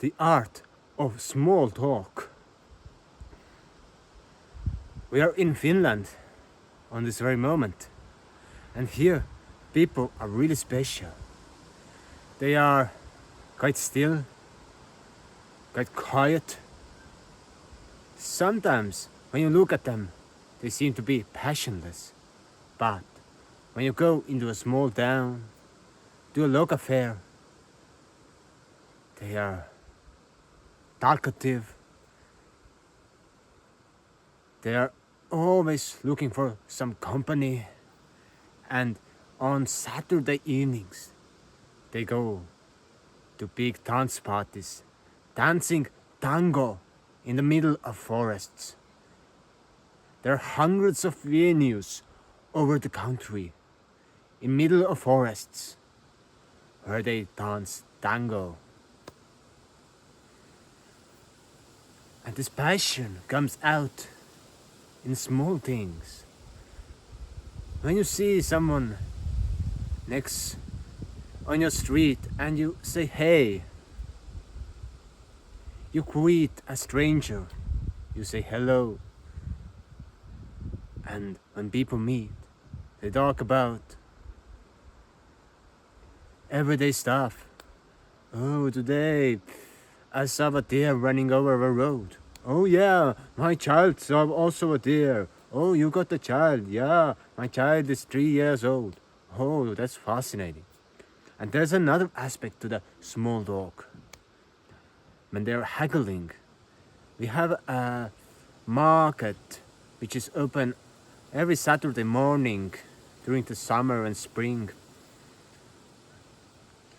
the art of small talk. We are in Finland on this very moment, and here people are really special. They are quite still, quite quiet. Sometimes when you look at them, they seem to be passionless. But when you go into a small town, to a local fair, they are talkative. They are always looking for some company. And on Saturday evenings, they go to big dance parties, dancing tango in the middle of forests. There are hundreds of venues over the country, in middle of forests, where they dance tango. And this passion comes out in small things. When you see someone next on your street and you say hey, you greet a stranger, you say hello. And when people meet, they talk about everyday stuff. Oh, today I saw a deer running over the road. Oh yeah, my child saw also a deer. Oh, you got a child. Yeah, my child is 3 years old. Oh, that's fascinating. And there's another aspect to the small talk. When they're haggling, we have a market which is open every Saturday morning during the summer and spring.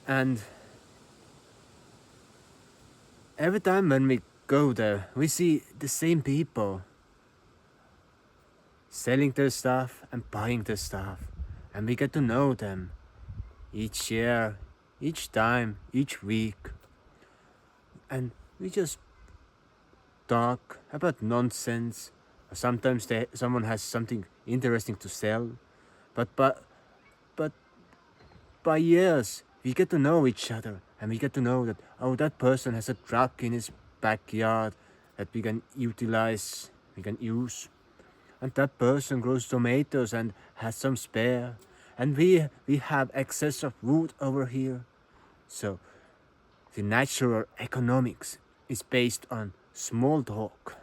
And every time when we go there, we see the same people selling their stuff and buying their stuff. And we get to know them each year, each time, each week. And we just talk about nonsense. Or sometimes someone has something interesting to sell. But by years, we get to know each other. And we get to know that, oh, that person has a truck in his backyard that we can utilize, we can use. And that person grows tomatoes and has some spare. And we have excess of wood over here. So the natural economics is based on small talk.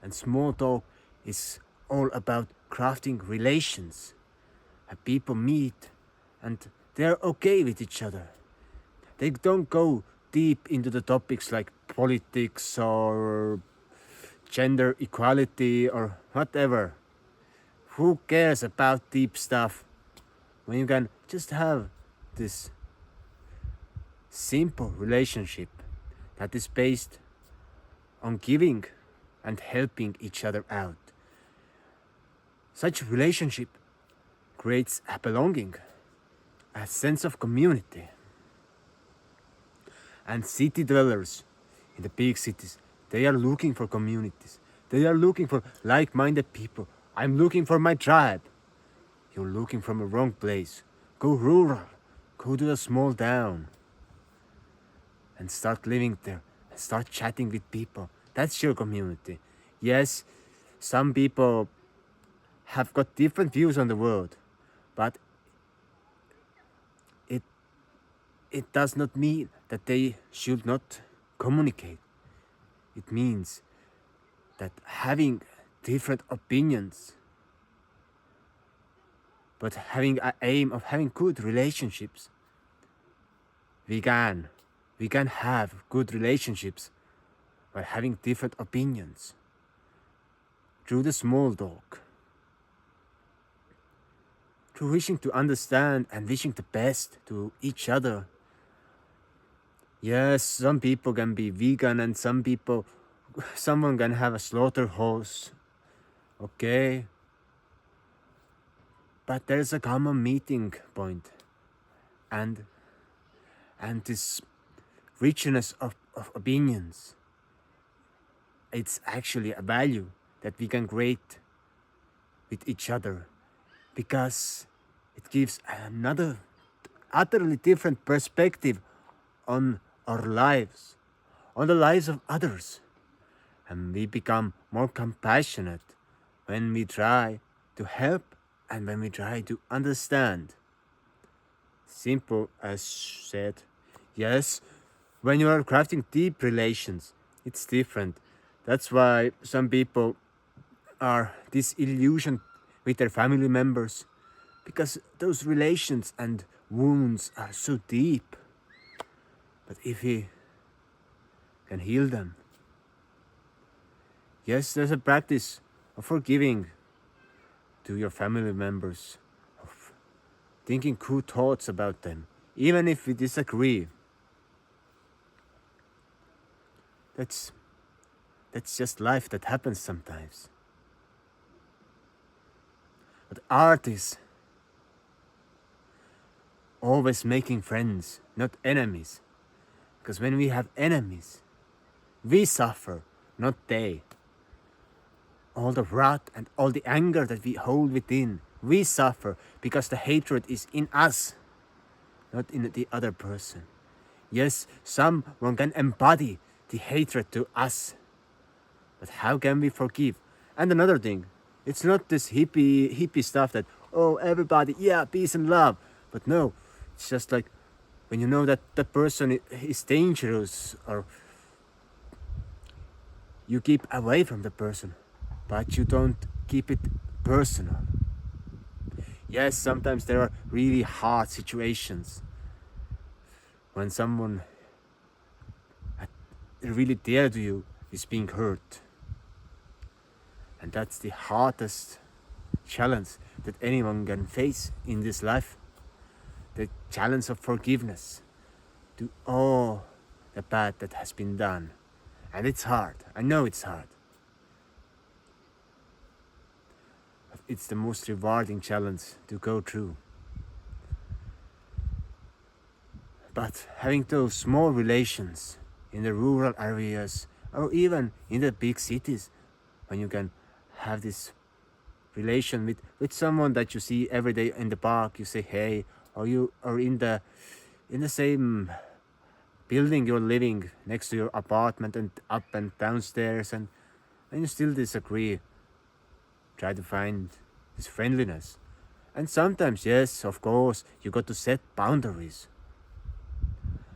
And small talk is all about crafting relations. And people meet and they're okay with each other. They don't go deep into the topics like politics or gender equality or whatever. Who cares about deep stuff when you can just have this simple relationship that is based on giving and helping each other out? Such a relationship creates a belonging, a sense of community. And city dwellers in the big cities, they are looking for communities. They are looking for like-minded people. I'm looking for my tribe. You're looking from a wrong place. Go rural. Go to a small town. And start living there. And start chatting with people. That's your community. Yes, some people have got different views on the world. But it does not mean that they should not communicate. It means that having different opinions, but having an aim of having good relationships, we can have good relationships by having different opinions through the small talk, through wishing to understand and wishing the best to each other. Yes, some people can be vegan and someone can have a slaughterhouse. Okay. But there's a common meeting point. And this richness of opinions, it's actually a value that we can create with each other, because it gives another utterly different perspective on our lives, on the lives of others. And we become more compassionate when we try to help and when we try to understand. Simple as said. Yes, when you are crafting deep relations, it's different. That's why some people are disillusioned with their family members, because those relations and wounds are so deep. But if we can heal them, yes, there's a practice of forgiving to your family members, of thinking cool thoughts about them, even if we disagree. That's just life that happens sometimes. But art is always making friends, not enemies. Because when we have enemies, we suffer, not they. All the wrath and all the anger that we hold within, we suffer because the hatred is in us, not in the other person. Yes, someone can embody the hatred to us. But how can we forgive? And another thing, it's not this hippie stuff that, oh, everybody, yeah, peace and love. But no, it's just like when you know that the person is dangerous, or you keep away from the person, but you don't keep it personal. Yes, sometimes there are really hard situations when someone really dear to you is being hurt. And that's the hardest challenge that anyone can face in this life. The challenge of forgiveness to all the bad that has been done. And it's hard. I know it's hard. But it's the most rewarding challenge to go through. But having those small relations in the rural areas, or even in the big cities, when you can have this relation with someone that you see every day in the park, you say hey, or you are in the same building you're living next to your apartment, and up and downstairs, and you still disagree, try to find this friendliness. And sometimes, yes, of course, you got to set boundaries.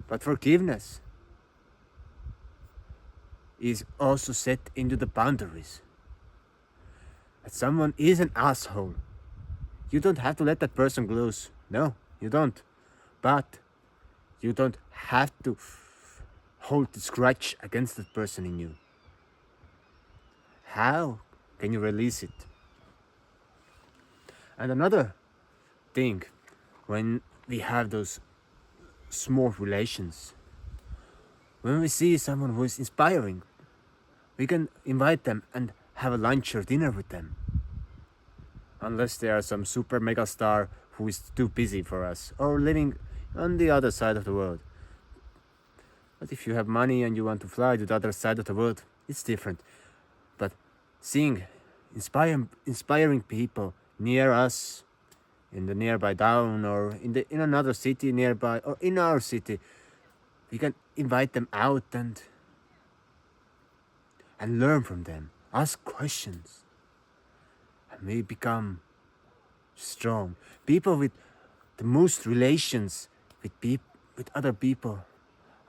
But forgiveness is also set into the boundaries. That someone is an asshole, you don't have to let that person close. No, you don't. But you don't have to hold this grudge against that person in you. How can you release it? And another thing, when we have those small relations, when we see someone who is inspiring, we can invite them and have a lunch or dinner with them. Unless they are some super mega star who is too busy for us, or living on the other side of the world. But if you have money and you want to fly to the other side of the world, it's different. But seeing inspiring people near us, in the nearby town, or in another city nearby, or in our city, we can invite them out and learn from them, ask questions, and we become strong. People with the most relations with other people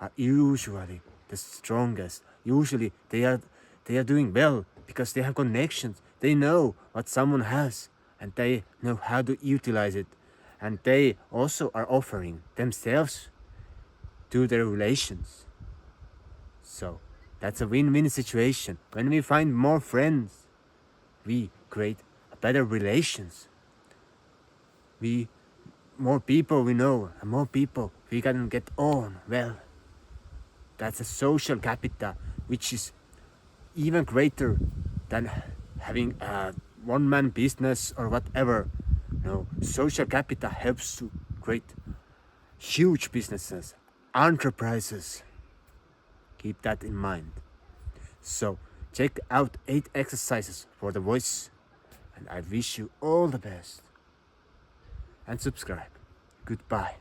are usually the strongest. Usually they are doing well because they have connections. They know what someone has and they know how to utilize it. And they also are offering themselves to their relations. So that's a win-win situation. When we find more friends, we create better relations. More people we know, and more people we can get on well. That's a social capital, which is even greater than having a one-man business or whatever. No, social capital helps to create huge businesses, enterprises. Keep that in mind. So check out 8 exercises for the voice, and I wish you all the best. And subscribe. Goodbye.